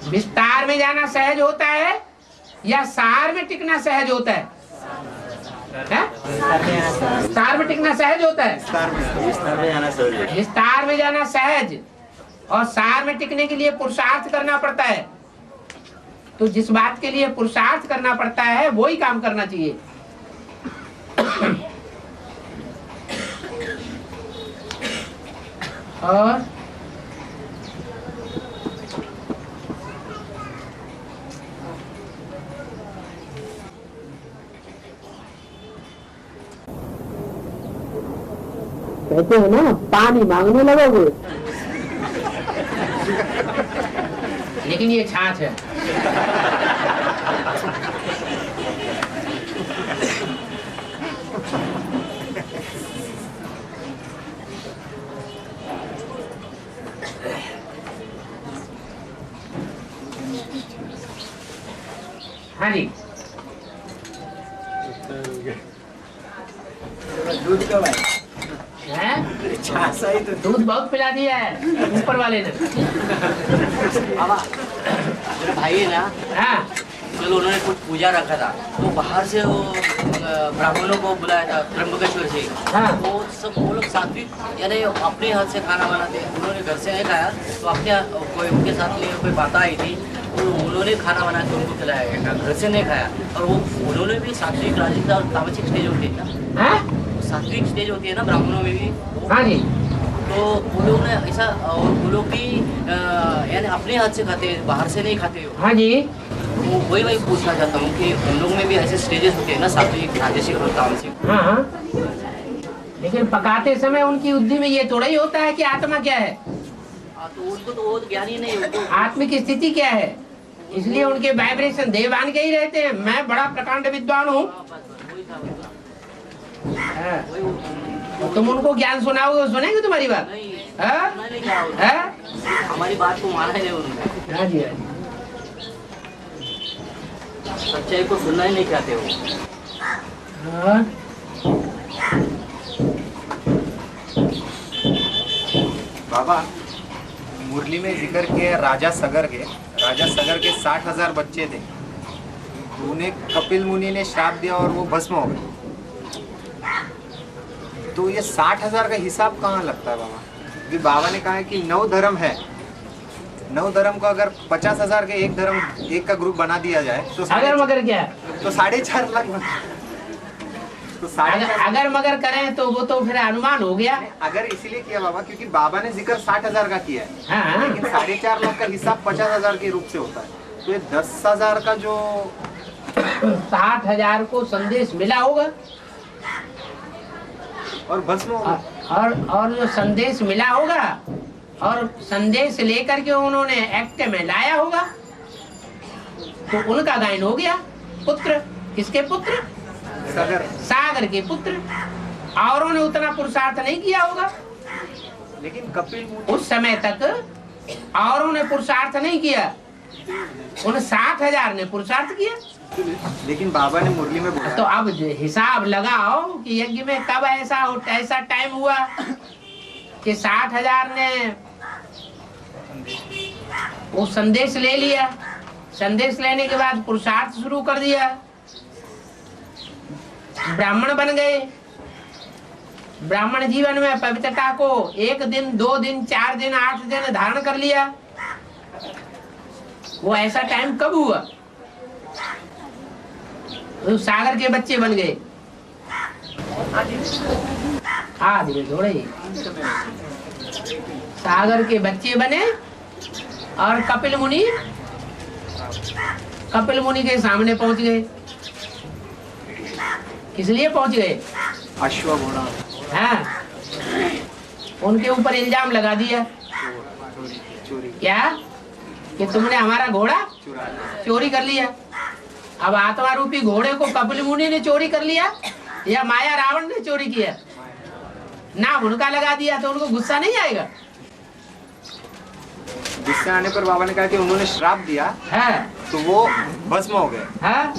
विस्तार में जाना सहज होता है या सार में टिकना सहज होता है? विस्तार में टिकना सहज होता है, विस्तार में जाना सहज, और सार में टिकने के लिए पुरुषार्थ करना पड़ता है। तो जिस बात के लिए पुरुषार्थ करना पड़ता है वो ही काम करना चाहिए। और कहते हैं ना, पानी मांगने लगोगे लेकिन ये छाछ है। हाँ जी, दूध कब आए? है छाछ आई तो दूध बहुत पिला दिया है ऊपर वाले ने। बाबा मेरे भाई है ना, हाँ चलो उन्होंने कुछ पूजा रखा था तो बाहर से वो ब्राह्मणों को बुलाया था त्र्यंबकेश्वर से। हाँ। वो लोग सात्विक यानी अपने हाथ से खाना बनाते हैं। उन्होंने घर से नहीं खाया तो अपने कोई उनके साथ में कोई बात आई थी तो उन्होंने खाना बना के उनको खिलाया गया, घर से नहीं खाया। और वो उन्होंने भी सात्विक राजसिक और तामसिक स्टेज होती है ना, हाँ सात्विक स्टेज होती है ना ब्राह्मणों में भी। हाँ जी, तो वो लोग ने ऐसा वो लोग भी यानी अपने हाथ से खाते हैं, बाहर से नहीं खाते हो। हाँ जी। तो वही पूछना चाहता हूँ कि उन लोग में भी ऐसे स्टेजेस होते हैं ना, सात्विक राजसिक और तामसिक। हाँ हाँ, लेकिन पकाते समय उनकी बुद्धि में ये थोड़ा ही होता है कि आत्मा क्या है, तो उनको तो वो ज्ञान ही नहीं होता। आत्मिक स्थिति क्या है, इसलिए उनके वाइब्रेशन देवान के ही रहते हैं। मैं बड़ा प्रकांड विद्वान हूँ, तो तुम उनको ज्ञान सुनाओगे, वो सुनेंगे तुम्हारी बात? हमारी बात को माना ही नहीं उन्होंने। हाँ जी, हाँ जी। सच्चाई को सुनना ही नहीं चाहते वो। हाँ। बाबा मुरली में जिक्र किया राजा सगर के 60,000 बच्चे थे, उन्हें कपिल मुनि ने श्राप दिया और वो भस्म हो गए। तो ये 60,000 का हिसाब कहाँ लगता है बाबा? क्योंकि बाबा ने कहा है कि 9 धर्म है, 9 धर्म को अगर 50,000 के एक का ग्रुप बना दिया जाए तो अगर मगर क्या है? तो 4.5 लाख तो अगर मगर करें तो वो तो फिर अनुमान हो गया। अगर इसीलिए किया बाबा क्योंकि बाबा ने जिक्र 60,000 का किया है। हाँ। लेकिन 4.5 लाख का हिसाब 50,000 के रूप से होता है, तो ये 10,000 का जो 60,000 को संदेश मिला होगा और भस्म होगा। और जो संदेश मिला होगा और संदेश लेकर के उन्होंने एक्ट में लाया होगा तो उनका गायन हो गया। पुत्र किसके पुत्र? सागर के पुत्र। और उन्होंने उतना पुरुषार्थ नहीं किया होगा, लेकिन कपिल मुनि उस समय तक और उन्होंने पुरुषार्थ नहीं किया, उन 60,000 ने पुरुषार्थ किया। लेकिन बाबा ने मुरली में बोला तो अब हिसाब लगाओ कि यज्ञ में कब ऐसा टाइम हुआ कि 60,000 ने वो संदेश ले लिया। संदेश लेने के बाद पुरुषार्थ शुरू कर दिया, ब्राह्मण बन गए। ब्राह्मण जीवन में पवित्रता को 1 दिन 2 दिन 4 दिन 8 दिन धारण कर लिया। वो ऐसा टाइम कब हुआ? तो सागर के बच्चे बन गए। आज में थोड़े ही सागर के बच्चे बने और कपिल मुनि के सामने पहुंच गए। किस लिए पहुंच गए? अश्व घोड़ा। हाँ, उनके ऊपर इल्जाम लगा दिया। क्या कि तुमने हमारा घोड़ा चोरी कर लिया। अब आत्मा रूपी घोड़े को कपिल मुनि ने चोरी कर लिया या माया रावण ने चोरी किया? नाम उनका लगा दिया तो उनको गुस्सा नहीं आएगा? गुस्से आने पर बाबा ने कहा कि उन्होंने श्राप दिया है तो वो भस्म हो गए।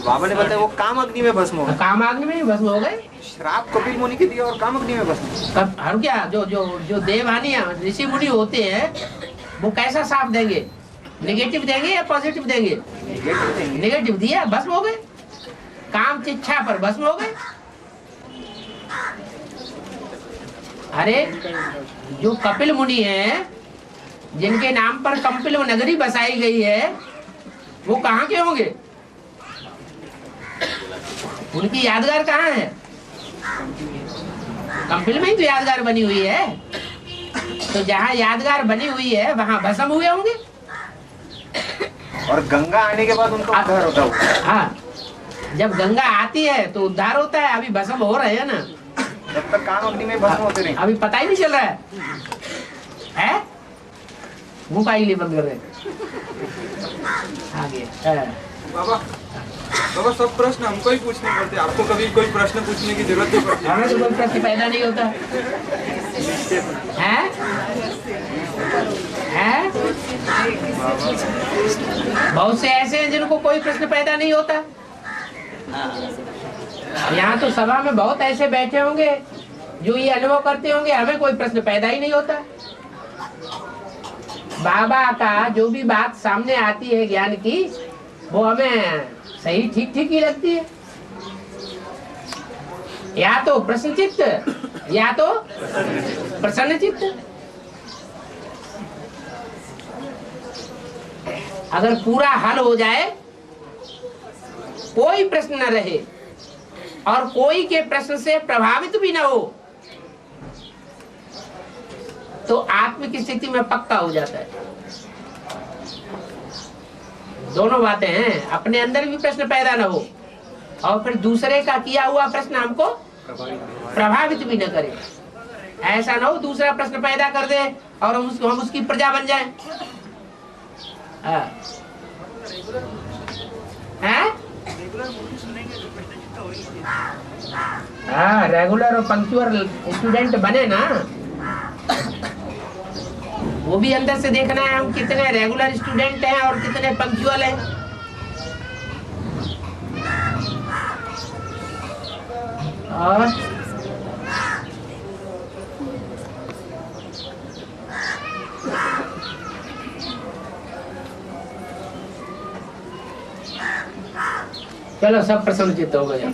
बाबा ने बताया वो काम अग्नि में भस्म हो गए। काम अग्नि में भस्म हो गए। श्राप कपिल मुनि के दिया और काम अग्नि में भस्म। और क्या जो देवानी ऋषि मुनि होते हैं वो कैसा साफ देंगे? नेगेटिव देंगे या पॉजिटिव देंगे? नेगेटिव दिया, भस्म हो गए। काम की इच्छा पर भस्म हो गए। अरे जो कपिल मुनि है, जिनके नाम पर कपिल नगरी बसाई गई है, वो कहाँ के होंगे? उनकी यादगार कहाँ है? कपिल में ही तो यादगार बनी हुई है। तो जहाँ यादगार बनी हुई है वहाँ भस्म हुए होंगे। और गंगा आने के बाद उनका उद्धार होता है। हाँ, जब गंगा आती है तो उद्धार होता है। अभी भस्म हो रहे हैं ना, जब तक काम अग्नि में भस्म होते रहे। अभी पता ही नहीं चल रहा है? मुंह का लिए बंद कर रहे हैं। आगे हाँ। बाबा बाबा सब प्रश्न हमको ही पूछने पड़ते, आपको कभी कोई प्रश्न पूछने की जरूरत नहीं पड़ती। हमें तो कोई प्रश्न पैदा नहीं होता है? हैं? बहुत से ऐसे हैं जिनको कोई प्रश्न पैदा नहीं होता। यहाँ तो सभा में बहुत ऐसे बैठे होंगे जो ये अनुभव करते होंगे हमें कोई प्रश्न पैदा ही नहीं होता। बाबा का जो भी बात सामने आती है ज्ञान की, वो हमें सही ठीक ठीक ही लगती है। या तो प्रश्न चित्त या तो प्रसन्न चित्त। अगर पूरा हल हो जाए, कोई प्रश्न न रहे और कोई के प्रश्न से प्रभावित भी न हो, तो आत्म की स्थिति में पक्का हो जाता है। दोनों बातें हैं, अपने अंदर भी प्रश्न पैदा न हो और फिर दूसरे का किया हुआ प्रश्न हमको प्रभावित भी न करे। ऐसा ना हो दूसरा प्रश्न पैदा कर दे और हम उसकी प्रजा बन जाएं। हाँ, रेगुलर और पंक्चुअल स्टूडेंट बने ना, वो भी अंदर से देखना है हम कितने रेगुलर स्टूडेंट हैं और कितने पंक्चुअल हैं। और चलो सब प्रसन्न चित्त हो गए।